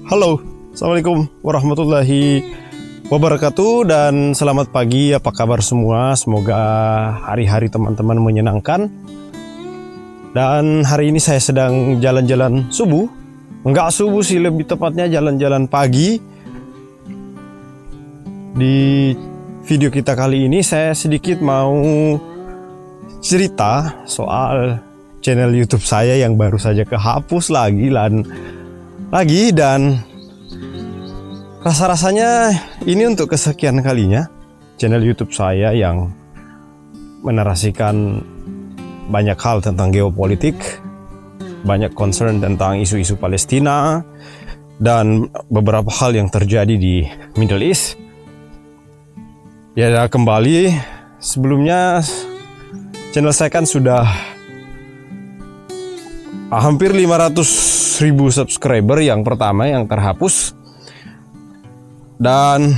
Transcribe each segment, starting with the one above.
Halo, Assalamualaikum warahmatullahi wabarakatuh dan selamat pagi, apa kabar semua? Semoga hari-hari teman-teman menyenangkan. Dan hari ini saya sedang jalan-jalan subuh. Enggak subuh sih, lebih tepatnya jalan-jalan pagi. Di video kita kali ini saya sedikit mau cerita soal channel YouTube saya yang baru saja kehapus lagi dan rasa-rasanya ini untuk kesekian kalinya channel YouTube saya yang menarasikan banyak hal tentang geopolitik, banyak concern tentang isu-isu Palestina dan beberapa hal yang terjadi di Middle East. Ya, kembali sebelumnya channel saya kan sudah hampir 500.000 subscriber yang pertama yang terhapus, dan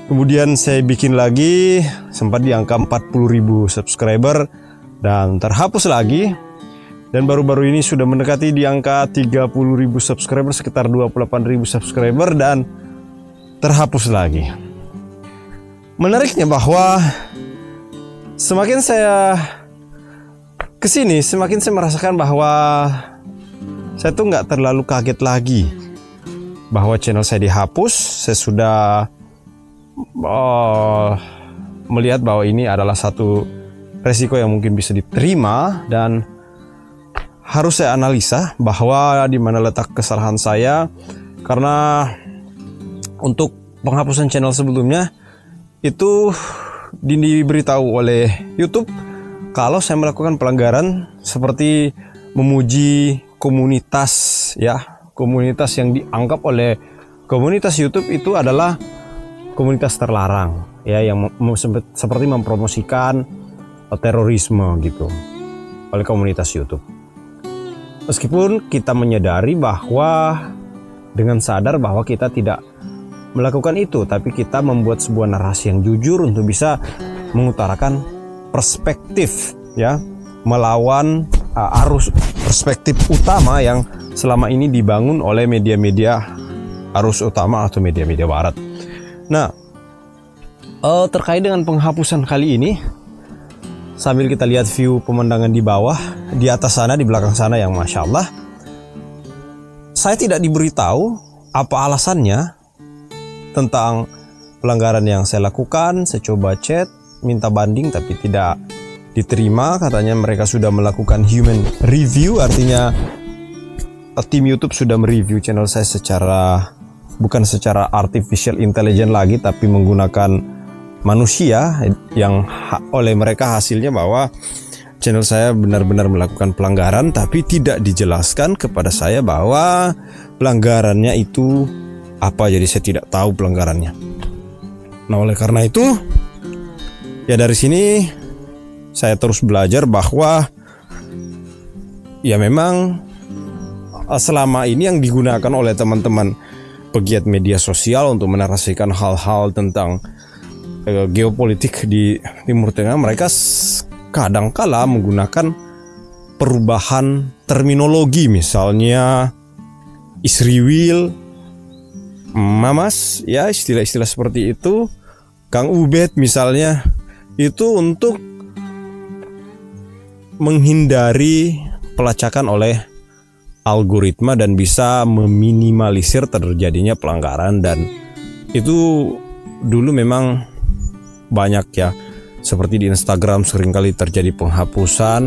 kemudian saya bikin lagi sempat di angka 40.000 subscriber dan terhapus lagi, dan baru-baru ini sudah mendekati di angka 30.000 subscriber, sekitar 28.000 subscriber dan terhapus lagi. Menariknya bahwa semakin saya kesini, semakin saya merasakan bahwa saya tuh nggak terlalu kaget lagi bahwa channel saya dihapus. Saya sudah melihat bahwa ini adalah satu resiko yang mungkin bisa diterima dan harus saya analisa bahwa di mana letak kesalahan saya, karena untuk penghapusan channel sebelumnya itu diberitahu oleh YouTube kalau saya melakukan pelanggaran seperti memuji komunitas, ya, komunitas yang dianggap oleh komunitas YouTube itu adalah komunitas terlarang, ya, yang seperti mempromosikan terorisme gitu oleh komunitas YouTube. Meskipun kita menyadari bahwa dengan sadar bahwa kita tidak melakukan itu, tapi kita membuat sebuah narasi yang jujur untuk bisa mengutarakan perspektif, ya, melawan arus perspektif utama yang selama ini dibangun oleh media-media arus utama atau media-media barat. Nah, terkait dengan penghapusan kali ini, sambil kita lihat view pemandangan di bawah, di atas sana, di belakang sana yang Masya Allah, saya tidak diberitahu apa alasannya tentang pelanggaran yang saya lakukan. Saya coba chat, minta banding, tapi tidak diterima. Katanya mereka sudah melakukan human review, artinya tim YouTube sudah mereview channel saya bukan secara artificial intelligence lagi, tapi menggunakan manusia, yang oleh mereka hasilnya bahwa channel saya benar-benar melakukan pelanggaran, tapi tidak dijelaskan kepada saya bahwa pelanggarannya itu apa. Jadi saya tidak tahu pelanggarannya. Nah, oleh karena itu, ya dari sini saya terus belajar bahwa ya memang selama ini yang digunakan oleh teman-teman pegiat media sosial untuk menarasikan hal-hal tentang geopolitik di Timur Tengah, mereka kadangkala menggunakan perubahan terminologi, misalnya Israel, Mamas, ya, istilah-istilah seperti itu, Kang Ubed misalnya, itu untuk menghindari pelacakan oleh algoritma dan bisa meminimalisir terjadinya pelanggaran. Dan itu dulu memang banyak, ya, seperti di Instagram seringkali terjadi penghapusan.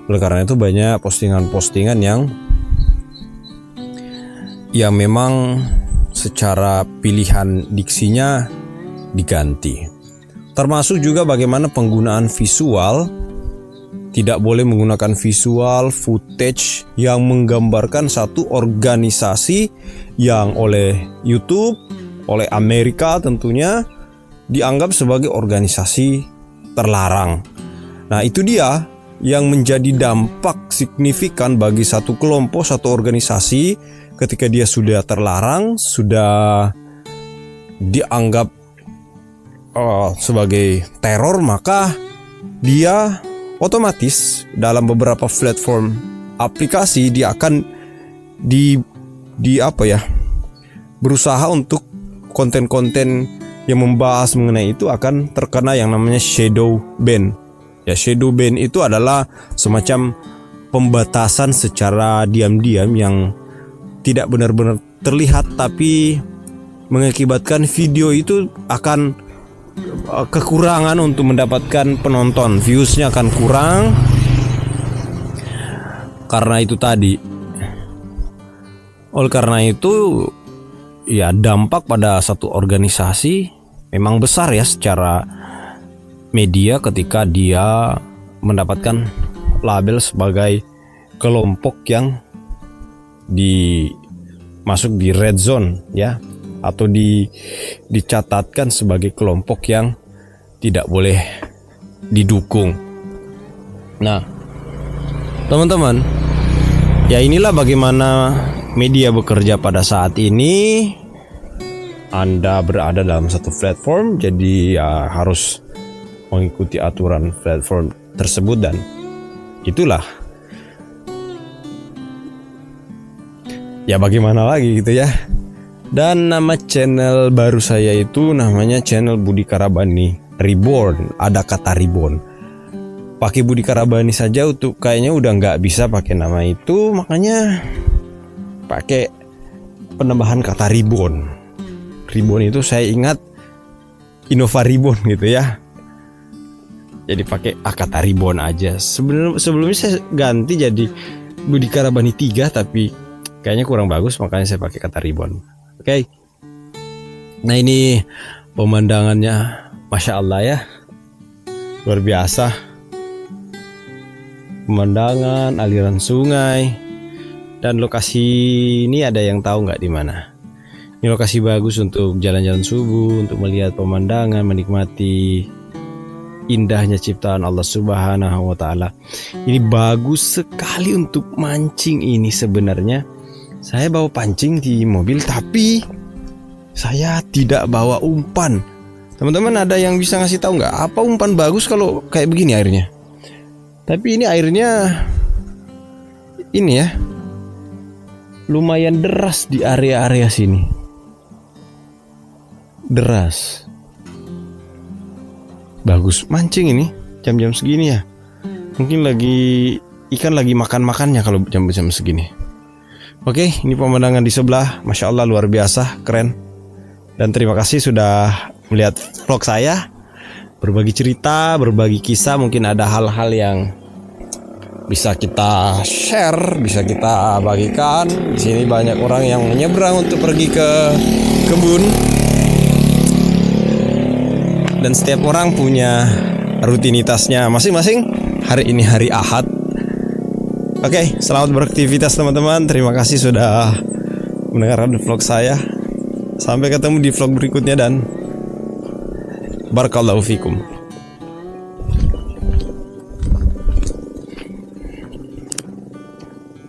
Oleh karena itu banyak postingan-postingan yang memang secara pilihan diksinya diganti. Termasuk juga bagaimana penggunaan visual. Tidak boleh menggunakan visual footage yang menggambarkan satu organisasi yang oleh YouTube, oleh Amerika tentunya, dianggap sebagai organisasi terlarang. Nah, itu dia yang menjadi dampak signifikan bagi satu kelompok, satu organisasi. Ketika dia sudah terlarang, sudah dianggap sebagai teror, maka dia otomatis dalam beberapa platform aplikasi dia akan berusaha untuk konten-konten yang membahas mengenai itu akan terkena yang namanya shadow ban. Ya, shadow ban itu adalah semacam pembatasan secara diam-diam yang tidak benar-benar terlihat, tapi mengakibatkan video itu akan kekurangan untuk mendapatkan penonton, viewsnya akan kurang. Karena itu tadi, oleh karena itu ya dampak pada satu organisasi memang besar ya secara media ketika dia mendapatkan label sebagai kelompok yang masuk di red zone ya, atau dicatatkan sebagai kelompok yang tidak boleh didukung. Nah, teman-teman, ya inilah bagaimana media bekerja pada saat ini. Anda berada dalam satu platform, jadi ya harus mengikuti aturan platform tersebut, dan itulah ya bagaimana lagi gitu ya. Dan nama channel baru saya itu namanya channel Budi Karabani Reborn. Ada kata reborn. Pakai Budi Karabani saja untuk kayaknya udah nggak bisa pakai nama itu, makanya pakai penambahan kata reborn. Reborn itu saya ingat Innova Reborn gitu ya. Jadi pakai kata reborn aja. Sebelumnya saya ganti jadi Budi Karabani 3, tapi kayaknya kurang bagus, makanya saya pakai kata reborn. Oke. Nah, ini pemandangannya Masya Allah ya, luar biasa. Pemandangan, aliran sungai, dan lokasi ini ada yang tahu nggak di mana? Ini lokasi bagus untuk jalan-jalan subuh, untuk melihat pemandangan, menikmati indahnya ciptaan Allah Subhanahu wa Ta'ala. Ini bagus sekali untuk mancing. Ini sebenarnya saya bawa pancing di mobil, tapi saya tidak bawa umpan. Teman-teman ada yang bisa ngasih tahu nggak apa umpan bagus kalau kayak begini airnya? Tapi ini airnya ini ya, lumayan deras di area-area sini. Deras. Bagus mancing ini jam-jam segini ya. Mungkin ikan lagi makan-makannya kalau jam-jam segini. Oke, ini pemandangan di sebelah, Masya Allah luar biasa, keren. Dan terima kasih sudah melihat vlog saya, berbagi cerita, berbagi kisah. Mungkin ada hal-hal yang bisa kita share, bisa kita bagikan. Di sini banyak orang yang menyeberang untuk pergi ke kebun, dan setiap orang punya rutinitasnya masing-masing. Hari ini hari Ahad. Oke, selamat beraktivitas teman-teman. Terima kasih sudah mendengarkan vlog saya. Sampai ketemu di vlog berikutnya, dan barakallahu fikum.